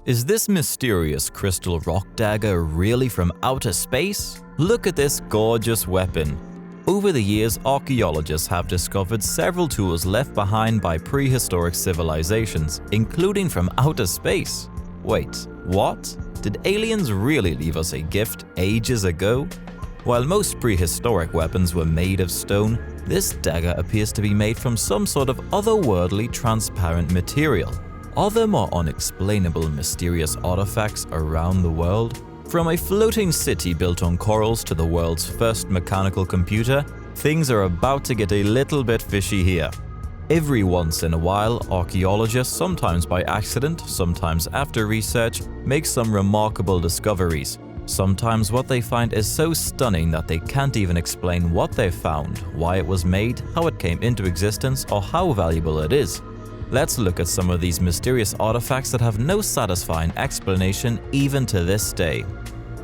Is this mysterious crystal rock dagger really from outer space? Look at this gorgeous weapon. Over the years, archaeologists have discovered several tools left behind by prehistoric civilizations, including from outer space. Wait, what? Did aliens really leave us a gift ages ago? While most prehistoric weapons were made of stone, this dagger appears to be made from some sort of otherworldly transparent material. Are there more unexplainable mysterious artifacts around the world? From a floating city built on corals to the world's first mechanical computer, things are about to get a little bit fishy here. Every once in a while, archaeologists, sometimes by accident, sometimes after research, make some remarkable discoveries. Sometimes what they find is so stunning that they can't even explain what they found, why it was made, how it came into existence, or how valuable it is. Let's look at some of these mysterious artifacts that have no satisfying explanation even to this day.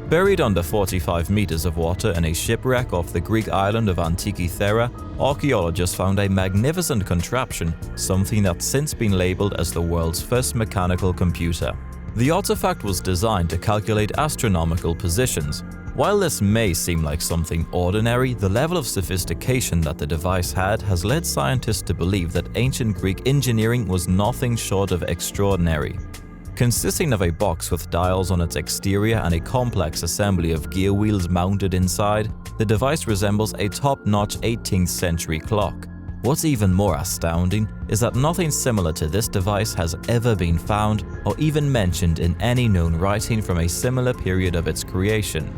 Buried under 45 meters of water in a shipwreck off the Greek island of Antikythera, archaeologists found a magnificent contraption, something that's since been labeled as the world's first mechanical computer. The artifact was designed to calculate astronomical positions. While this may seem like something ordinary, the level of sophistication that the device had has led scientists to believe that ancient Greek engineering was nothing short of extraordinary. Consisting of a box with dials on its exterior and a complex assembly of gear wheels mounted inside, the device resembles a top-notch 18th century clock. What's even more astounding is that nothing similar to this device has ever been found or even mentioned in any known writing from a similar period of its creation.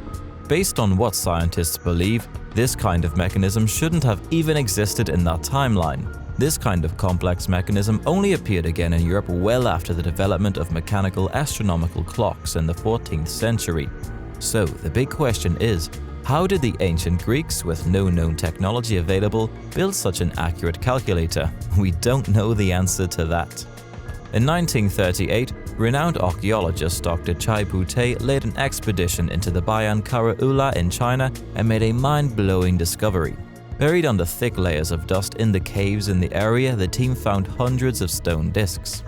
Based on what scientists believe, this kind of mechanism shouldn't have even existed in that timeline. This kind of complex mechanism only appeared again in Europe well after the development of mechanical astronomical clocks in the 14th century. So the big question is, how did the ancient Greeks, with no known technology available, build such an accurate calculator? We don't know the answer to that. In 1938, renowned archaeologist Dr. Chai Pute led an expedition into the Bayan Kara Ula in China and made a mind-blowing discovery. Buried under thick layers of dust in the caves in the area, the team found hundreds of stone discs.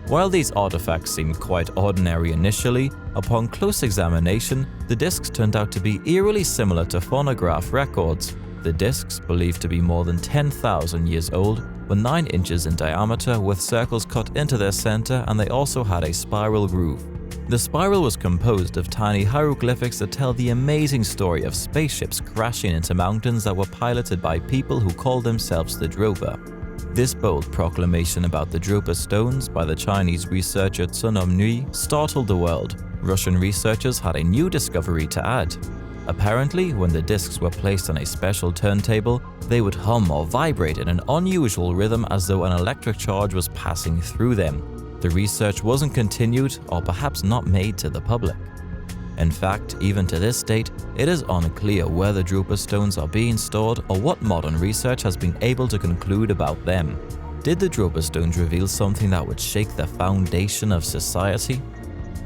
While these artifacts seemed quite ordinary initially, upon close examination, the discs turned out to be eerily similar to phonograph records. The discs, believed to be more than 10,000 years old, were 9 inches in diameter with circles cut into their center, and they also had a spiral groove. The spiral was composed of tiny hieroglyphics that tell the amazing story of spaceships crashing into mountains that were piloted by people who called themselves the Dropa. This bold proclamation about the Dropa stones by the Chinese researcher Tsunom Nui startled the world. Russian researchers had a new discovery to add. Apparently, when the discs were placed on a special turntable, they would hum or vibrate in an unusual rhythm as though an electric charge was passing through them. The research wasn't continued, or perhaps not made to the public. In fact, even to this date, it is unclear where the Dropa stones are being stored or what modern research has been able to conclude about them. Did the Dropa stones reveal something that would shake the foundation of society?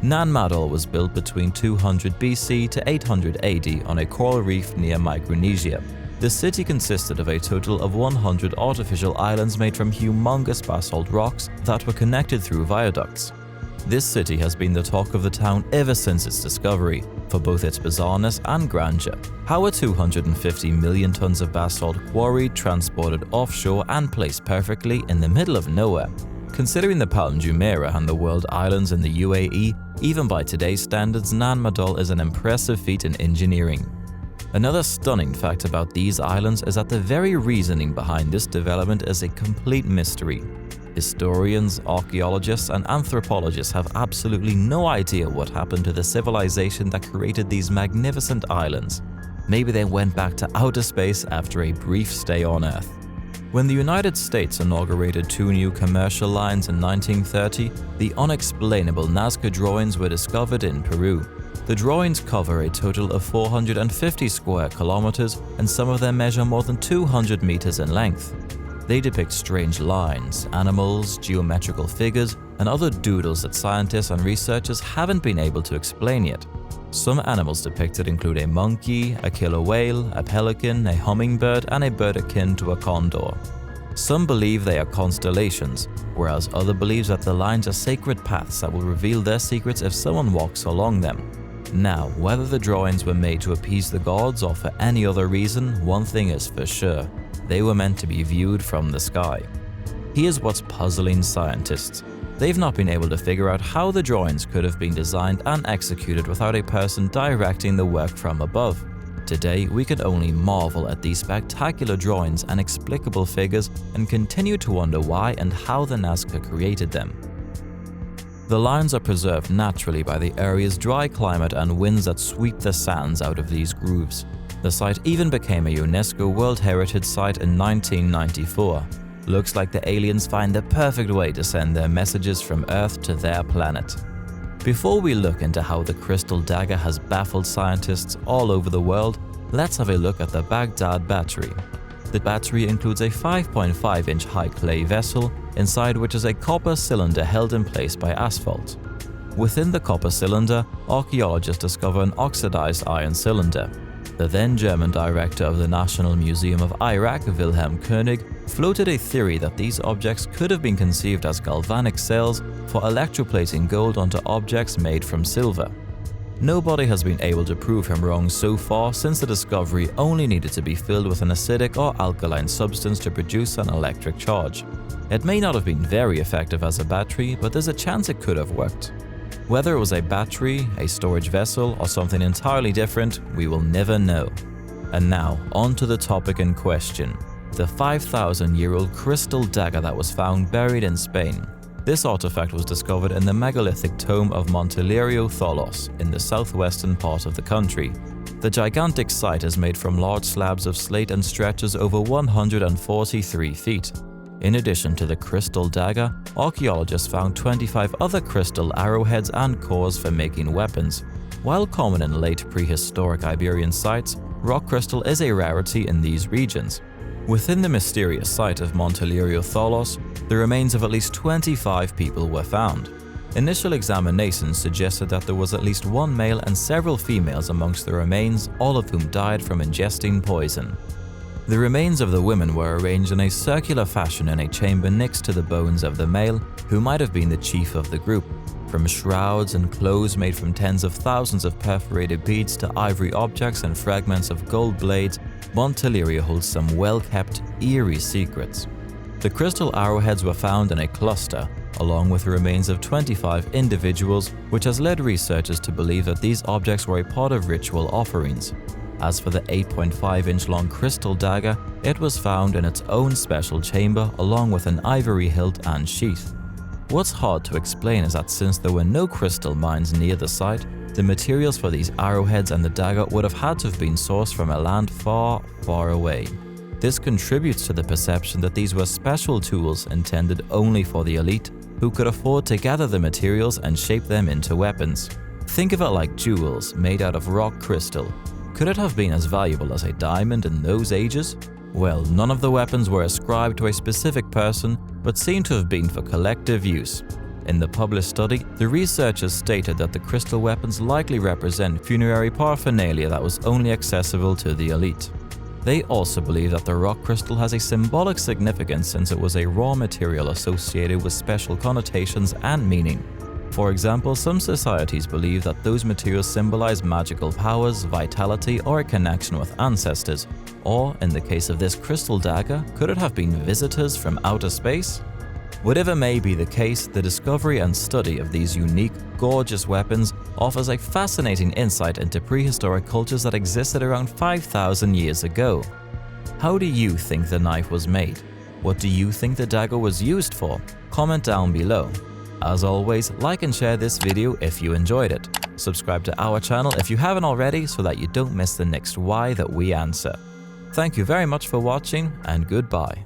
Nan Madol was built between 200 BC to 800 AD on a coral reef near Micronesia. The city consisted of a total of 100 artificial islands made from humongous basalt rocks that were connected through viaducts. This city has been the talk of the town ever since its discovery, for both its bizarreness and grandeur. How are 250 million tons of basalt quarried, transported offshore, and placed perfectly in the middle of nowhere? Considering the Palm Jumeirah and the world islands in the UAE, even by today's standards, Nan Madol is an impressive feat in engineering. Another stunning fact about these islands is that the very reasoning behind this development is a complete mystery. Historians, archaeologists, and anthropologists have absolutely no idea what happened to the civilization that created these magnificent islands. Maybe they went back to outer space after a brief stay on Earth. When the United States inaugurated 2 new commercial lines in 1930, the unexplainable Nazca drawings were discovered in Peru. The drawings cover a total of 450 square kilometers, and some of them measure more than 200 meters in length. They depict strange lines, animals, geometrical figures, and other doodles that scientists and researchers haven't been able to explain yet. Some animals depicted include a monkey, a killer whale, a pelican, a hummingbird, and a bird akin to a condor. Some believe they are constellations, whereas others believe that the lines are sacred paths that will reveal their secrets if someone walks along them. Now, whether the drawings were made to appease the gods or for any other reason, one thing is for sure: they were meant to be viewed from the sky. Here's what's puzzling scientists. They've not been able to figure out how the drawings could have been designed and executed without a person directing the work from above. Today, we can only marvel at these spectacular drawings and inexplicable figures and continue to wonder why and how the Nazca created them. The lines are preserved naturally by the area's dry climate and winds that sweep the sands out of these grooves. The site even became a UNESCO World Heritage Site in 1994. Looks like the aliens find the perfect way to send their messages from Earth to their planet. Before we look into how the crystal dagger has baffled scientists all over the world, let's have a look at the Baghdad battery. The battery includes a 5.5-inch high clay vessel, inside which is a copper cylinder held in place by asphalt. Within the copper cylinder, archaeologists discover an oxidized iron cylinder. The then German director of the National Museum of Iraq, Wilhelm Koenig, floated a theory that these objects could have been conceived as galvanic cells for electroplating gold onto objects made from silver. Nobody has been able to prove him wrong so far, since the discovery only needed to be filled with an acidic or alkaline substance to produce an electric charge. It may not have been very effective as a battery, but there's a chance it could have worked. Whether it was a battery, a storage vessel, or something entirely different, we will never know. And now, on to the topic in question: the 5,000-year-old crystal dagger that was found buried in Spain. This artifact was discovered in the megalithic tomb of Montelerio Tholos in the southwestern part of the country. The gigantic site is made from large slabs of slate and stretches over 143 feet. In addition to the crystal dagger, archaeologists found 25 other crystal arrowheads and cores for making weapons. While common in late prehistoric Iberian sites, rock crystal is a rarity in these regions. Within the mysterious site of Montelerio Tholos, the remains of at least 25 people were found. Initial examinations suggested that there was at least one male and several females amongst the remains, all of whom died from ingesting poison. The remains of the women were arranged in a circular fashion in a chamber next to the bones of the male, who might have been the chief of the group. From shrouds and clothes made from tens of thousands of perforated beads to ivory objects and fragments of gold blades, Montelerio holds some well-kept, eerie secrets. The crystal arrowheads were found in a cluster, along with the remains of 25 individuals, which has led researchers to believe that these objects were a part of ritual offerings. As for the 8.5-inch long crystal dagger, it was found in its own special chamber along with an ivory hilt and sheath. What's hard to explain is that since there were no crystal mines near the site, the materials for these arrowheads and the dagger would have had to have been sourced from a land far, far away. This contributes to the perception that these were special tools intended only for the elite, who could afford to gather the materials and shape them into weapons. Think of it like jewels made out of rock crystal. Could it have been as valuable as a diamond in those ages? Well, none of the weapons were ascribed to a specific person, but seem to have been for collective use. In the published study, the researchers stated that the crystal weapons likely represent funerary paraphernalia that was only accessible to the elite. They also believe that the rock crystal has a symbolic significance since it was a raw material associated with special connotations and meaning. For example, some societies believe that those materials symbolize magical powers, vitality, or a connection with ancestors. Or, in the case of this crystal dagger, could it have been visitors from outer space? Whatever may be the case, the discovery and study of these unique, gorgeous weapons offers a fascinating insight into prehistoric cultures that existed around 5,000 years ago. How do you think the knife was made? What do you think the dagger was used for? Comment down below. As always, like and share this video if you enjoyed it. Subscribe to our channel if you haven't already so that you don't miss the next why that we answer. Thank you very much for watching, and goodbye.